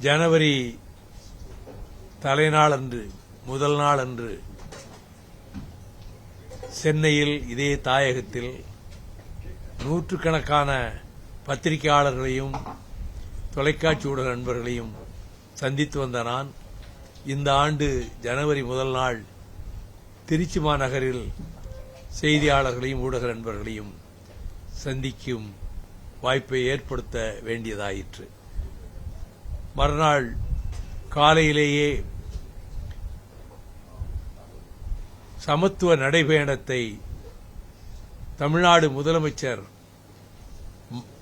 ஜனவரி தலைநாள் அன்று முதல் நாள் அன்று சென்னையில் இதே தாயகத்தில் நூற்றுக்கணக்கான பத்திரிகையாளர்களையும் தொலைக்காட்சி ஊடக நண்பர்களையும் சந்தித்து வந்த நான் இந்த ஆண்டு ஜனவரி முதல் நாள் திருச்சி மாநகரில் செய்தியாளர்களையும் ஊடக நண்பர்களையும் சந்திக்கும் வாய்ப்பை ஏற்படுத்த வேண்டியதாயிற்று. மறுநாள் காலையிலேயே சமத்துவ நடைபயணத்தை தமிழ்நாடு முதலமைச்சர்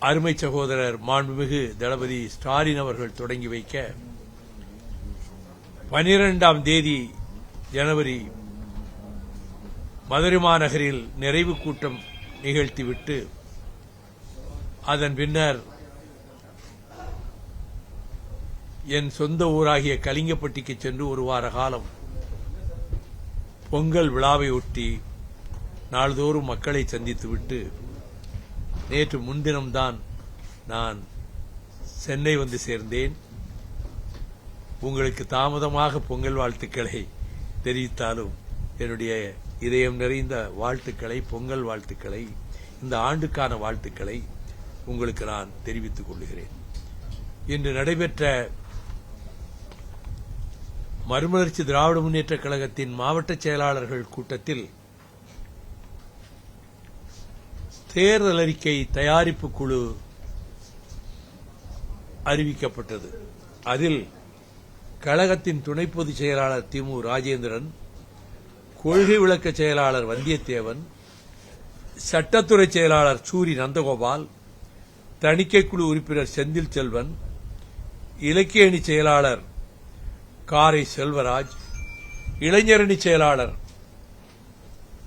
அருமை சகோதரர் மாண்புமிகு தளபதி ஸ்டாலின் அவர்கள் தொடங்கி வைக்க 12ஆம் தேதி ஜனவரி மதுரை மாநகரில் நிறைவு கூட்டம் நிகழ்த்திவிட்டு அதன் பின்னர் என் சொந்த ஊராகிய கலிங்கப்பட்டிக்கு சென்று ஒரு வார காலம் பொங்கல் விழாவை ஒட்டி நாள்தோறும் மக்களை சந்தித்துவிட்டு நேற்று முன்தினம்தான் நான் சென்னை வந்து சேர்ந்தேன். உங்களுக்கு தாமதமாக பொங்கல் வாழ்த்துக்களை தெரிவித்தாலும் என்னுடைய இதயம் நிறைந்த வாழ்த்துக்களை, பொங்கல் வாழ்த்துக்களை, இந்த ஆண்டுக்கான வாழ்த்துக்களை உங்களுக்கு நான் தெரிவித்துக் கொள்கிறேன். இன்று நடைபெற்ற மறுமலர்ச்சி திராவிட முன்னேற்றக் கழகத்தின் மாவட்ட செயலாளர்கள் கூட்டத்தில் தேர்தல் அறிக்கை தயாரிப்பு குழு அறிவிக்கப்பட்டது. அதில் கழகத்தின் துணை பொதுச் செயலாளர் திமு ராஜேந்திரன், கொள்கை விளக்க செயலாளர் வந்தியத்தேவன், சட்டத்துறை செயலாளர் சூரி நந்தகோபால், தணிக்கைக்குழு உறுப்பினர் செந்தில் செல்வன், இலக்கிய அணி செயலாளர் காரை செல்வராஜ், இளைஞரணி செயலாளர்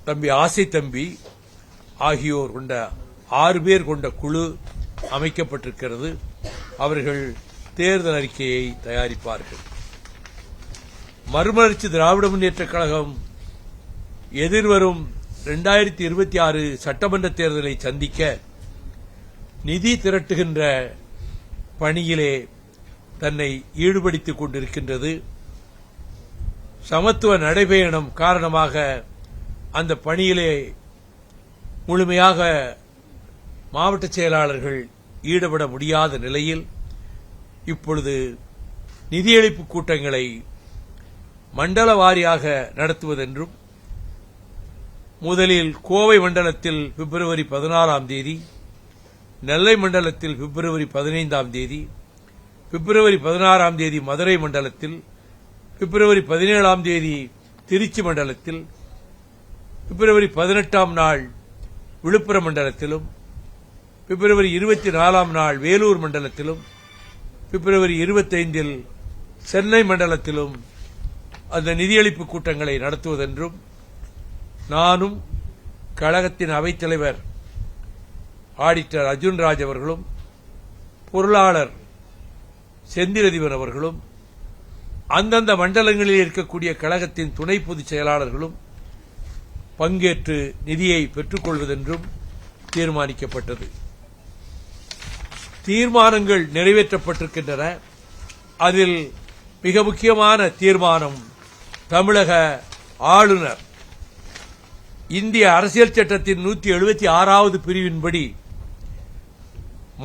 தம்பி ஆசை தம்பி ஆகியோர் கொண்ட 6 பேர் கொண்ட குழு அமைக்கப்பட்டிருக்கிறது. அவர்கள் தேர்தல் அறிக்கையை தயாரிப்பார்கள். மறுமலர்ச்சி திராவிட முன்னேற்றக் கழகம் எதிர்வரும் 2026 சட்டமன்ற தேர்தலை சந்திக்க நிதி திரட்டுகின்ற பணியிலே தன்னை ஈடுபடுத்திக் கொண்டிருக்கின்றது. சமத்துவ நடைபயணம் காரணமாக அந்த பணியிலே முழுமையாக மாவட்ட செயலாளர்கள் ஈடுபட முடியாத நிலையில் இப்பொழுது நிதியளிப்பு கூட்டங்களை மண்டல வாரியாக நடத்துவதென்றும், முதலில் கோவை மண்டலத்தில் பிப்ரவரி 14ஆம் தேதி, நெல்லை மண்டலத்தில் பிப்ரவரி 15ஆம் தேதி, பிப்ரவரி 16ஆம் தேதி மதுரை மண்டலத்தில், பிப்ரவரி 17ஆம் தேதி திருச்சி மண்டலத்தில், பிப்ரவரி 18ஆம் நாள் விழுப்புரம் மண்டலத்திலும், பிப்ரவரி 24ஆம் நாள் வேலூர் மண்டலத்திலும், பிப்ரவரி 25இல் சென்னை மண்டலத்திலும் அந்த நிதியளிப்பு கூட்டங்களை நடத்துவதென்றும், நானும் கழகத்தின் அவைத்தலைவர் ஆடிட்டர் அர்ஜுன்ராஜ் அவர்களும், பொருளாளர் செந்திலதிபன் அவர்களும், அந்தந்த மண்டலங்களில் இருக்கக்கூடிய கழகத்தின் துணை பொதுச் செயலாளர்களும் பங்கேற்று நிதியை பெற்றுக் கொள்வதென்றும் தீர்மானிக்கப்பட்டது. தீர்மானங்கள் நிறைவேற்றப்பட்டிருக்கின்றன. அதில் மிக முக்கியமான தீர்மானம் தமிழக ஆளுநர் இந்திய அரசியல் சட்டத்தின் 176வது பிரிவின்படி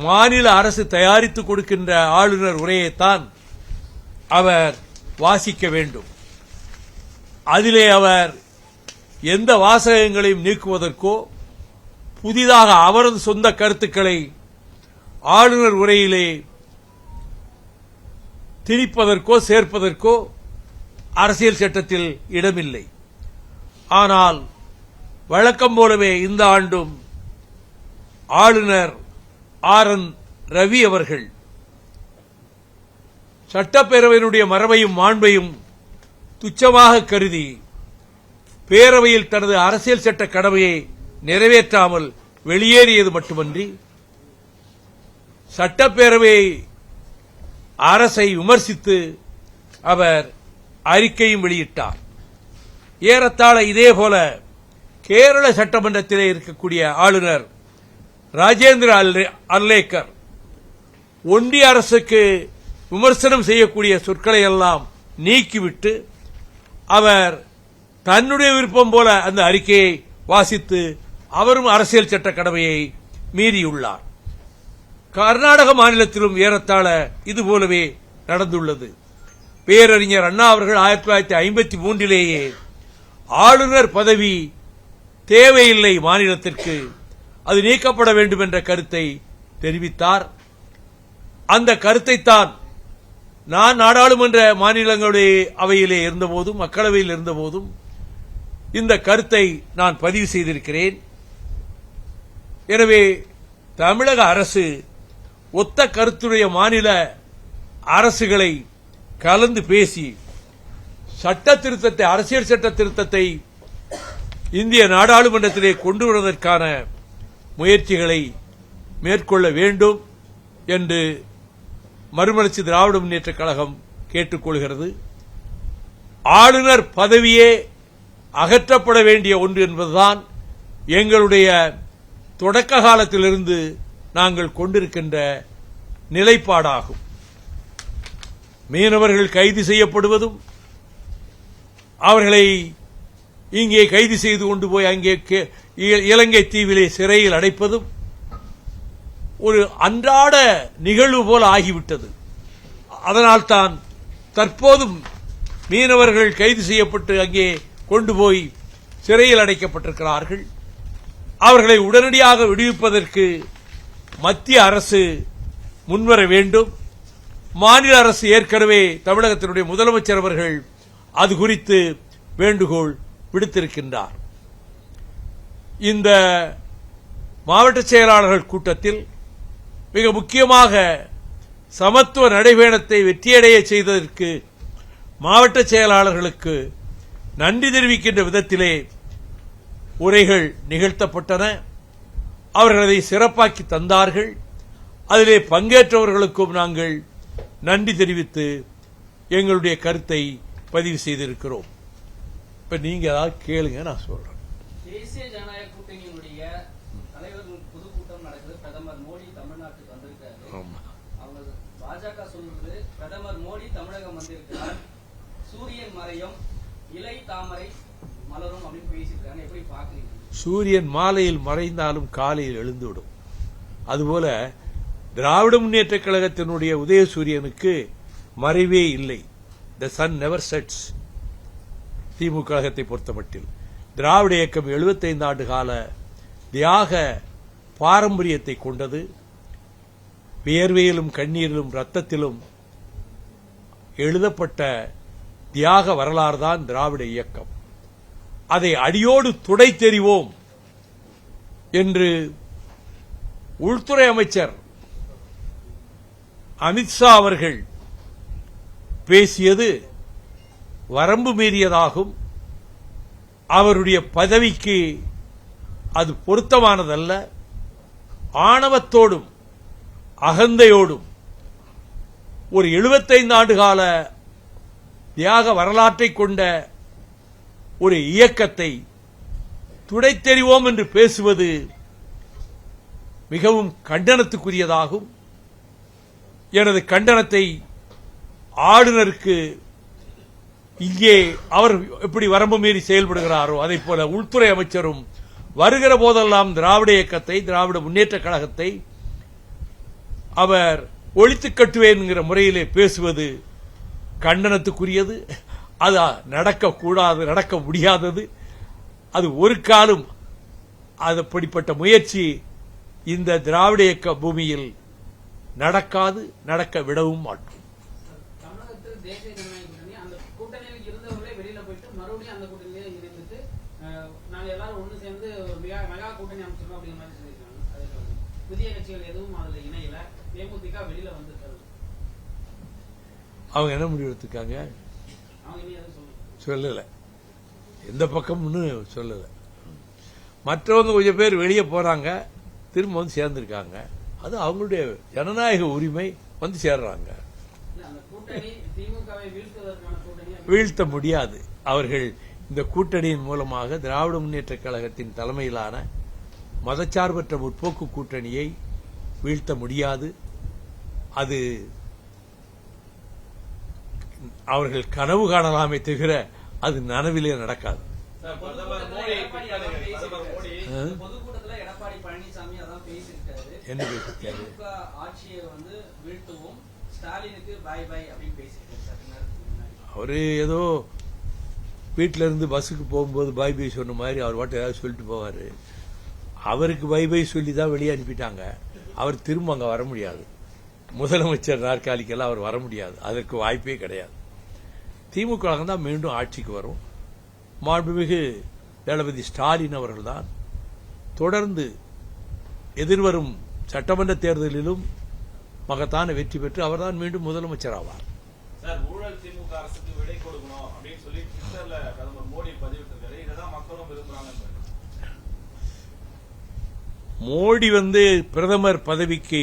மாநில அரசு தயாரித்துக் கொடுக்கின்ற ஆளுநர் உரையைத்தான் அவர் வாசிக்க வேண்டும். அதிலே அவர் எந்த வாசகங்களையும் நீக்குவதற்கோ புதிதாக அவரது சொந்த கருத்துக்களை ஆளுநர் உரையிலே திணிப்பதற்கோ சேர்ப்பதற்கோ அரசியல் சட்டத்தில் இடமில்லை. ஆனால் வழக்கம் போலவே இந்த ஆண்டும் ஆளுநர் RN ரவி அவர்கள் சட்டப்பேரவையினுடைய மரபையும் மாண்பையும் துச்சமாக கருதி பேரவையில் தனது அரசியல் சட்ட கடமையை நிறைவேற்றாமல் வெளியேறியது மட்டுமன்றி சட்டப்பேரவை அரசை விமர்சித்து அவர் அறிக்கையும் வெளியிட்டார். ஏறத்தாழ இதேபோல கேரள சட்டமன்றத்திலே இருக்கக்கூடிய ஆளுநர் ராஜேந்திர அர்லேக்கர் ஒன்றிய அரசுக்கு விமர்சனம் செய்யக்கூடிய சொற்களை எல்லாம் நீக்கிவிட்டு அவர் தன்னுடைய விருப்பம் போல அந்த அறிக்கையை வாசித்து அவரும் அரசியல் சட்ட கடமையை மீறியுள்ளார். கர்நாடக மாநிலத்திலும் ஏறத்தாழ இதுபோலவே நடந்துள்ளது. பேரறிஞர் அண்ணா அவர்கள் 1953 ஆளுநர் பதவி தேவையில்லை மாநிலத்திற்கு, அது நீக்கப்பட வேண்டும் என்ற கருத்தை தெரிவித்தார். அந்த கருத்தைத்தான் நான் நாடாளுமன்ற மாநிலங்களுடைய அவையிலே இருந்தபோதும் மக்களவையில் இருந்தபோதும் இந்த கருத்தை நான் பதிவு செய்திருக்கிறேன். எனவே தமிழக அரசு ஒத்த கருத்துடைய மாநில அரசுகளை கலந்து பேசி சட்ட திருத்தத்தை, அரசியல் சட்ட திருத்தத்தை இந்திய நாடாளுமன்றத்திலே கொண்டு வருவதற்கான முயற்சிகளை மேற்கொள்ள வேண்டும் என்று மறுமலர்ச்சி திராவிட முன்னேற்றக் கழகம் கேட்டுக்கொள்கிறது. ஆளுநர் பதவியே அகற்றப்பட வேண்டிய ஒன்று என்பதுதான் எங்களுடைய தொடக்க காலத்திலிருந்து நாங்கள் கொண்டிருக்கின்ற நிலைப்பாடாகும். மீனவர்கள் கைது செய்யப்படுவதும், அவர்களை இங்கே கைது செய்து கொண்டு போய் அங்கே இலங்கை தீவிலே சிறையில் அடைப்பதும் ஒரு அன்றாட நிகழ்வு போல ஆகிவிட்டது. அதனால்தான் தற்போதும் மீனவர்கள் கைது செய்யப்பட்டு அங்கே கொண்டு போய் சிறையில் அடைக்கப்பட்டிருக்கிறார்கள். அவர்களை உடனடியாக விடுவிப்பதற்கு மத்திய அரசு முன்வர வேண்டும். மாநில அரசு ஏற்கனவே தமிழகத்தினுடைய முதலமைச்சர் அவர்கள் அது குறித்து வேண்டுகோள் விடுத்திருக்கின்றார். இந்த மாவட்ட செயலாளர்கள் கூட்டத்தில் மிக முக்கியமாக சமத்துவ நடைபயணத்தை வெற்றியடைய செய்ததற்கு மாவட்ட செயலாளர்களுக்கு நன்றி தெரிவிக்கின்ற விதத்திலே உரைகள் நிகழ்த்தப்பட்டன. அவர்கள் அதை சிறப்பாக்கி தந்தார்கள். அதிலே பங்கேற்றவர்களுக்கும் நாங்கள் நன்றி தெரிவித்து எங்களுடைய கருத்தை பதிவு செய்திருக்கிறோம். இப்ப நீங்க ஏதாவது கேளுங்க, நான் சொல்றேன். தேசிய ஜனநாயக கூட்டணியினுடைய தலைவர்கள் பொதுக்கூட்டம் நடக்குது. பிரதமர் மோடி தமிழ்நாட்டுக்கு வந்திருக்காரு. அவங்க பாஜக சொல்றது பிரதமர் மோடி தமிழகம் வந்திருக்கிறார், சூரியன் மறையும், இலை தாமரை மலரும் அப்படின்னு பேசியிருக்காங்க. எப்படி பாக்குறீங்க? சூரியன் மாலையில் மறைந்தாலும் காலையில் எழுந்துவிடும். அதுபோல திராவிட முன்னேற்ற கழகத்தினுடைய உதயசூரியனுக்கு மறைவே இல்லை. த சன் நெவர் செட்ஸ். திமுக கழகத்தை பொறுத்தமட்டில் திராவிட இயக்கம் 75 ஆண்டு கால தியாக பாரம்பரியத்தை கொண்டது. வியர்வையிலும் கண்ணீரிலும் ரத்தத்திலும் எழுதப்பட்ட தியாக வரலாறு தான் திராவிட இயக்கம். அதை அடியோடு துடை தெரிவோம் என்று உள்துறை அமைச்சர் அமித்ஷா அவர்கள் பேசியது வரம்பு மீறியதாகும். அவருடைய பதவிக்கு அது பொருத்தமானதல்ல. ஆணவத்தோடும் அகந்தையோடும் ஒரு 75 ஆண்டு கால தியாக வரலாற்றை கொண்ட ஒரு இயக்கத்தை துடைத்தெறிவோம் என்று பேசுவது மிகவும் கண்டனத்துக்குரியதாகும். எனது கண்டனத்தை ஆளுநருக்கு இங்கே அவர் எப்படி வரம்பு மீறி செயல்படுகிறாரோ அதைப் போல உள்துறை அமைச்சரும் வருகிற போதெல்லாம் திராவிட இயக்கத்தை, திராவிட முன்னேற்ற கழகத்தை அவர் ஒழித்து கட்டுவேன் என்கிற முறையிலே பேசுவது கண்டனத்துக்குரியது. அது நடக்கக்கூடாது, நடக்க முடியாதது. அது ஒரு காலம் அப்படிப்பட்ட முயற்சி இந்த திராவிட இயக்க பூமியில் நடக்காது, நடக்க விடவும் மாட்டோம். தமிழகத்தில் தேசிய ஜனநாயக கூட்டணி அந்த கூட்டணியில் இருந்தவர்களே வெளியில போயிட்டு மறுபடியும் அந்த கூட்டணியிலே இருந்துட்டு நாங்கள் எல்லாரும் ஒன்று சேர்ந்து மெகா கூட்டணி அமைச்சிருக்கோம் அப்படிங்கிற மாதிரி சொல்லியிருக்காங்க. புதிய கட்சிகள் எதுவும் அதுல இணையில, தேமுதிக வெளியில வந்திருக்காரு. அவங்க என்ன முடிவு எடுத்துக்காங்க? அவங்க இனி எதுவும் சொல்லல, எந்த பக்கம்னு சொல்லல. மற்றவங்க கொஞ்சம் பேர் வெளியே போறாங்க, திரும்ப வந்து சேர்ந்திருக்காங்க. அது அவங்களுடைய ஜனநாயக உரிமை, வந்து சேர்றாங்க. வீழ்த்த முடியாது. அவர்கள் இந்த கூட்டணியின் மூலமாக திராவிட முன்னேற்ற கழகத்தின் தலைமையிலான மதச்சார்பற்ற முற்போக்கு கூட்டணியை வீழ்த்த முடியாது. அது அவர்கள் கனவு காணலாமே தவிர அது நனவிலே நடக்காது. பொதுக்கூட்டத்துல எடப்பாடி பழனிசாமி அதான் பேசியிருக்காரு. என்ன பேசியிருக்காரு? திமுக ஆட்சியை வீழ்த்துவோம், ஸ்டாலினுக்கு பை பை அப்படின்னு பேசியிருக்காரு. அவரு ஏதோ வீட்டில இருந்து பஸ்ஸுக்கு போகும்போது பை பை சொன்ன மாதிரி அவர் பாட்டு ஏதாவது சொல்லிட்டு போவாரு. அவருக்கு பை பை சொல்லி தான் வெளியே அனுப்பிட்டாங்க. அவர் திரும்ப அங்க வர முடியாது. முதலமைச்சர் நாற்காலிக்கெல்லாம் அவர் வர முடியாது. அதற்கு வாய்ப்பே கிடையாது. திமுக தான் மீண்டும் ஆட்சிக்கு வரும். மாண்புமிகு தளபதி ஸ்டாலின் அவர்கள்தான் தொடர்ந்து எதிர்வரும் சட்டமன்ற தேர்தலிலும் மகத்தான வெற்றி பெற்று அவர்தான் மீண்டும் முதலமைச்சர் ஆவார். சார், ஊழல் திமுக அரசுக்கு விடை கொடுக்கணும் அப்படின்னு சொல்லி ட்விட்டர்ல பிரதமர் மோடி பதிவிட்டிருக்காரு. இதான் மக்களும் விரும்புறாங்க. மோடி பிரதமர் பதவிக்கு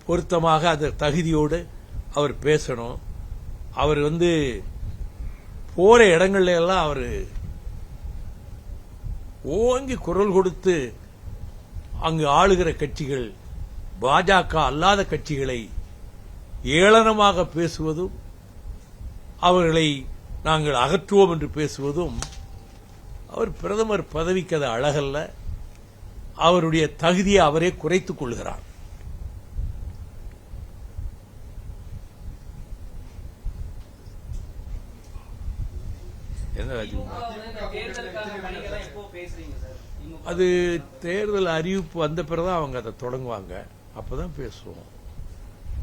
பொருத்தமாக அந்த தகுதியோடு அவர் பேசணும். அவர் போற இடங்கள்ல எல்லாம் அவர் ஓங்கி குரல் கொடுத்து அங்கு ஆளுகிற கட்சிகள் பாஜக அல்லாத கட்சிகளை ஏளனமாக பேசுவதும் அவர்களை நாங்கள் அகற்றுவோம் என்று பேசுவதும் அவர் பிரதமர் பதவிக்கு அது அழகல்ல. அவருடைய தகுதியை அவரே குறைத்துக் கொள்கிறார். அது தேர்தல் அறிவிப்பு வந்த பிறகுதான் அவங்க அதை தொடங்குவாங்க. அப்பதான் பேசுவோம்.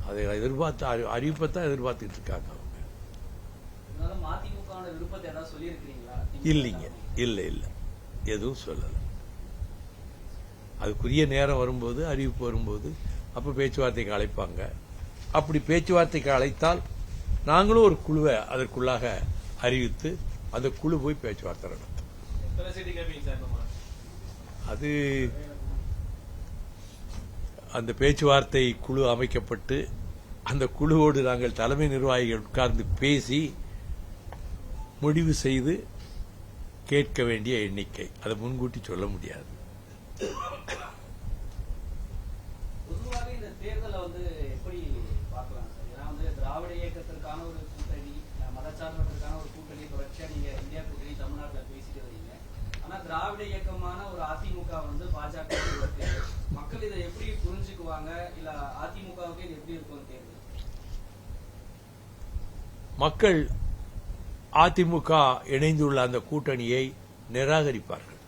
அதை எதிர்பார்த்து அறிவிப்பை தான் எதிர்பார்த்துட்டு இருக்காங்க அவங்க. இல்லைங்க, இல்ல இல்ல, எதுவும் சொல்லல. அதுக்குரிய நேரம் வரும்போது, அறிவிப்பு வரும்போது அப்ப பேச்சுவார்த்தைக்கு அழைப்பாங்க. அப்படி பேச்சுவார்த்தைக்கு அழைத்தால் நாங்களும் ஒரு குழுவை அதற்குள்ளாக அறிவித்து அந்த குழு போய் பேச்சுவார்த்தை நடத்தும். அது அந்த பேச்சுவார்த்தை குழு அமைக்கப்பட்டு அந்த குழுவோடு நாங்கள் தலைமை நிர்வாகிகள் உட்கார்ந்து பேசி முடிவு செய்து கேட்க வேண்டிய எண்ணிக்கை. அதை முன்கூட்டி சொல்ல முடியாது. பொதுவாக இந்த தேர்தலை எப்படி பார்க்கலாம் சார்? ஏன்னா திராவிட இயக்கத்திற்கான ஒரு கூட்டணி, மதச்சார்பற்ற ஒரு கூட்டணி தொடர்ச்சியா நீங்க இந்தியா கூட்டணி தமிழ்நாட்டில் பேசிட்டு வரீங்க. ஆனா திராவிட இயக்கமான ஒரு அதிமுக பாஜக மக்கள் இதை எப்படி புரிஞ்சுக்குவாங்க? இல்ல அதிமுகவுக்கு இது எப்படி இருக்கும் தேர்தல்? மக்கள் அதிமுக இணைந்துள்ள அந்த கூட்டணியை நிராகரிப்பார்கள்.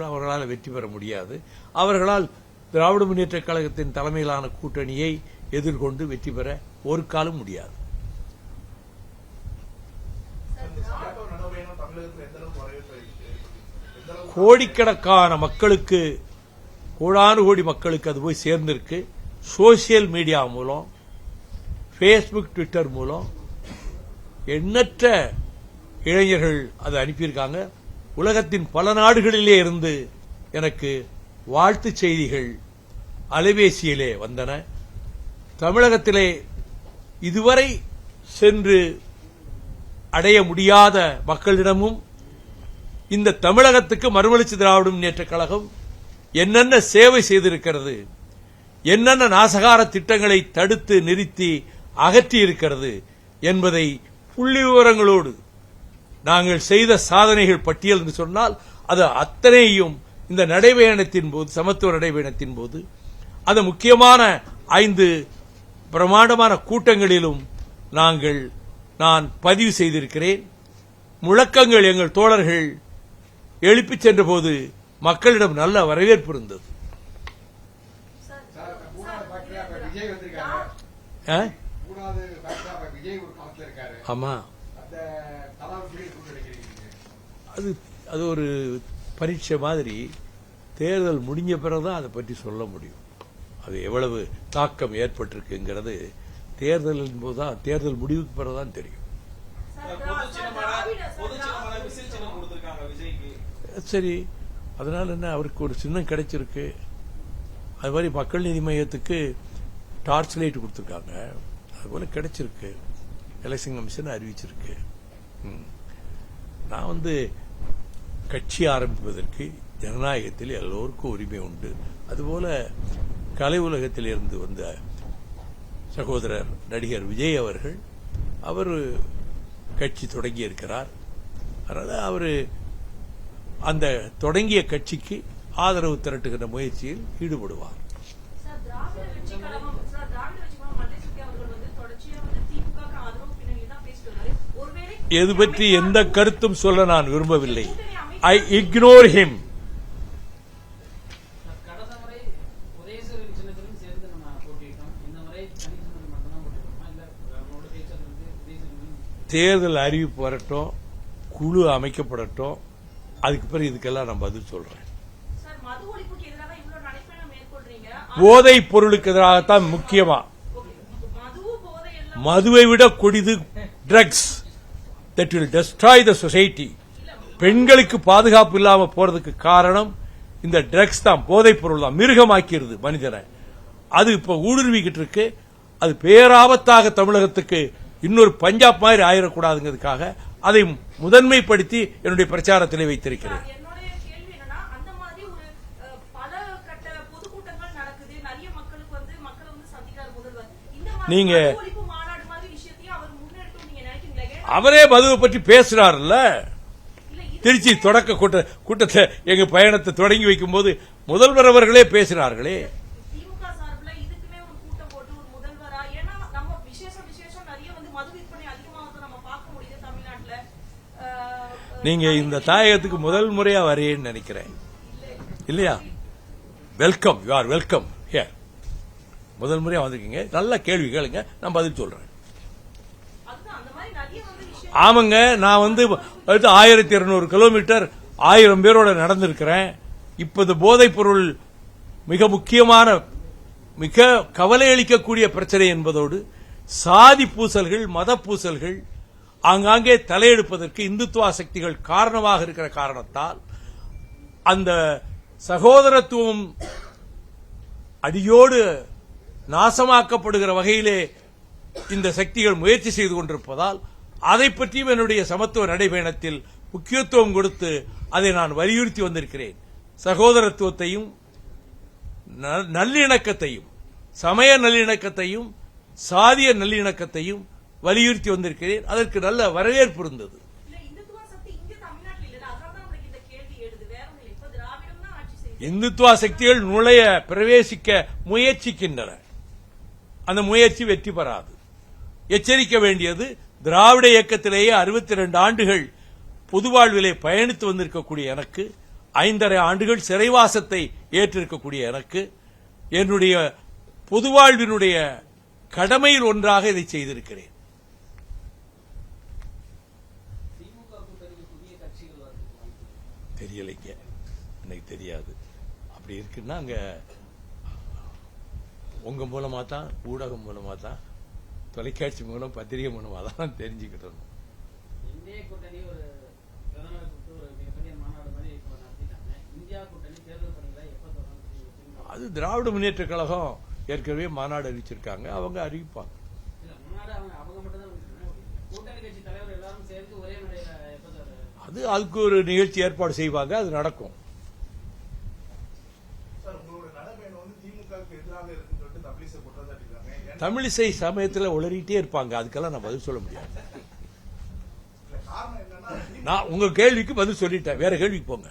அவர்களால் வெற்றி பெற முடியாது. அவர்களால் திராவிட முன்னேற்றக் கழகத்தின் தலைமையிலான கூட்டணியை எதிர்கொண்டு வெற்றி பெற ஒரு காலம் முடியாது. கோடிக்கணக்கான மக்களுக்கு, கோடானு கோடி மக்களுக்கு அது போய் சேர்ந்திருக்கு. சோசியல் மீடியா மூலம், பேஸ்புக், ட்விட்டர் மூலம் எண்ணற்ற இளைஞர்கள் அதை அனுப்பியிருக்காங்க. உலகத்தின் பல நாடுகளிலே இருந்து எனக்கு வாழ்த்து செய்திகள் அலைபேசியிலே வந்தன. தமிழகத்திலே இதுவரை சென்று அடைய முடியாத மக்களிடமும் இந்த தமிழகத்துக்கு மறுமலர்ச்சி திராவிட முன்னேற்றக் கழகம் என்னென்ன சேவை செய்திருக்கிறது, என்னென்ன நாசகார திட்டங்களை தடுத்து நிறுத்தி அகற்றி இருக்கிறது என்பதை புள்ளி விவரங்களோடு நாங்கள் செய்த சாதனைகள் பட்டியல் என்று சொன்னால் அது அத்தனையும் இந்த நடைபயணத்தின் போது, சமத்துவ நடைபயணத்தின் போது, அது முக்கியமான 5 பிரமாண்டமான கூட்டங்களிலும் நான் பதிவு செய்திருக்கிறேன். முழக்கங்கள் எங்கள் தோழர்கள் எழுப்பிச் சென்ற போது மக்களிடம் நல்ல வரவேற்பு இருந்தது. ஆமா, அது ஒரு பரீட்சை மாதிரி. தேர்தல் முடிஞ்ச பிறகுதான் அதை பற்றி சொல்ல முடியும். அது எவ்வளவு தாக்கம் ஏற்பட்டிருக்குங்கிறது தேர்தலின் போதுதான், தேர்தல் முடிவுக்கு பிறகுதான் தெரியும். சரி, அதனால என்ன, அவருக்கு ஒரு சின்னம் கிடைச்சிருக்கு. அது மாதிரி மக்கள் நீதி மையத்துக்கு டார்ச் லைட் கொடுத்திருக்காங்க, அதுபோல கிடைச்சிருக்கு. எலெக்ஷன் கமிஷன் அறிவிச்சிருக்கு. நான் கட்சி ஆரம்பிப்பதற்கு ஜனநாயகத்தில் எல்லோருக்கும் உரிமை உண்டு. அதுபோல கலை உலகத்திலிருந்து வந்த சகோதரர் நடிகர் விஜய் அவர்கள் அவர் கட்சி தொடங்கி இருக்கிறார். அதனால அவர் அந்த தொடங்கிய கட்சிக்கு ஆதரவு திரட்டுகின்ற முயற்சியில் ஈடுபடுவார். எது பற்றி எந்த கருத்தும் சொல்ல நான் விரும்பவில்லை. ஐ இக்னோர் ஹிம். தேர்தல் அறிவிப்பு வரட்டும், குழு அமைக்கப்படட்டும், அதுக்கு பிறகு இதுக்கெல்லாம் நான் பதில் சொல்றேன். போதைப் பொருளுக்கு எதிராகத்தான் முக்கியமா. மதுவை விட கொடிது drugs. That will destroy the society. பெண்களுக்கு பாதுகாப்பு இல்லாம போறதுக்கு காரணம் இந்த ட்ரக்ஸ் தான், போதைப் பொருள் தான். மிருகமாக்கிறது மனிதனை. அது இப்ப ஊடுருவிக்கிட்டு இருக்கு. அது பேராபத்தாக தமிழகத்துக்கு இன்னொரு பஞ்சாப் மாதிரி ஆயிடக்கூடாதுங்கிறதுக்காக அதை முதன்மைப்படுத்தி என்னுடைய பிரச்சாரத்திலே வைத்திருக்கிறேன். நீங்க அவரே மதுவை பற்றி பேசுறாருல்ல. திருச்சி தொடக்க கூட்டத்தை எங்க பயணத்தை தொடங்கி வைக்கும் போது முதல்வர் அவர்களே பேசினார்களே. நீங்க இந்த தாயகத்துக்கு முதல் முறையா வரேன்னு நினைக்கிறேன் இல்லையா? Welcome, you are welcome here. முதல் முறையா வந்திருக்கீங்க. நல்ல கேள்வி கேளுங்க, நான் பதில் சொல்றேன். ஆமாங்க, நான் 1200 கிலோமீட்டர் 1000 பேரோட நடந்திருக்கிறேன். இப்ப இந்த போதைப் பொருள் மிக முக்கியமான, மிக கவலை அளிக்கக்கூடிய பிரச்சனை என்பதோடு சாதி பூசல்கள், மத பூசல்கள் ஆங்காங்கே தலையெடுப்பதற்கு இந்துத்துவ சக்திகள் காரணமாக இருக்கிற காரணத்தால் அந்த சகோதரத்துவம் அடியோடு நாசமாக்கப்படுகிற வகையிலே இந்த சக்திகள் முயற்சி செய்து கொண்டிருப்பதால் அதை பற்றியும் என்னுடைய சமத்துவ நடைபயணத்தில் முக்கியத்துவம் கொடுத்து அதை நான் வலியுறுத்தி வந்திருக்கிறேன். சகோதரத்துவத்தையும் நல்லிணக்கத்தையும், சமய நல்லிணக்கத்தையும், சாதிய நல்லிணக்கத்தையும் வலியுறுத்தி வந்திருக்கிறேன். அதற்கு நல்ல வரவேற்பு இருந்தது. இந்துத்துவ சக்திகள் நுழைய பிரவேசிக்க முயற்சிக்கின்றன. அந்த முயற்சி வெற்றி பெறாது. எச்சரிக்க வேண்டியது, திராவிட இயக்கத்திலேயே 62 ஆண்டுகள் பொது வாழ்விலே பயணித்து வந்திருக்கக்கூடிய எனக்கு, 5½ ஆண்டுகள் சிறைவாசத்தை ஏற்றிருக்கக்கூடிய எனக்கு, என்னுடைய பொது வாழ்வினுடைய கடமையில் ஒன்றாக இதை செய்திருக்கிறேன். தெரியலைங்க, எனக்கு தெரியாது. அப்படி இருக்குன்னா அங்க உங்க மூலமா தான், ஊடகம் மூலமா தான், தொலைக்காட்சி மூலம், பத்திரிகை மூலமா தான் தெரிஞ்சுக்கிட்டோம். இந்திய கூட்டணி ஒரு பிரதமரை கூப்பிட்டு ஒரு மிகப்பெரிய மாநாடு மாதிரி நடத்திட்டாங்க. இந்தியா கூட்டணி தேர்தல் பணிகளை எப்ப தொடங்க? அது திராவிட முன்னேற்ற கழகம் ஏற்கனவே மாநாடு அறிவிச்சிருக்காங்க, அவங்க அறிவிப்பாங்க. மாநாடு அவங்க மட்டும் தான் கூட்டணி கட்சி தலைவர் எல்லாரும் சேர்ந்து ஒரே மேடையில எப்ப சார்? அதுக்கு ஒரு நிகழ்ச்சி ஏற்பாடு செய்வாங்க, அது நடக்கும். தமிழிசை சமயத்தில் உளறிட்டே இருப்பாங்க, அதுக்கெல்லாம் நான் பதில் சொல்ல முடியாது. நான் உங்க கேள்விக்கு பதில் சொல்லிட்டேன், வேற கேள்விக்கு போங்க.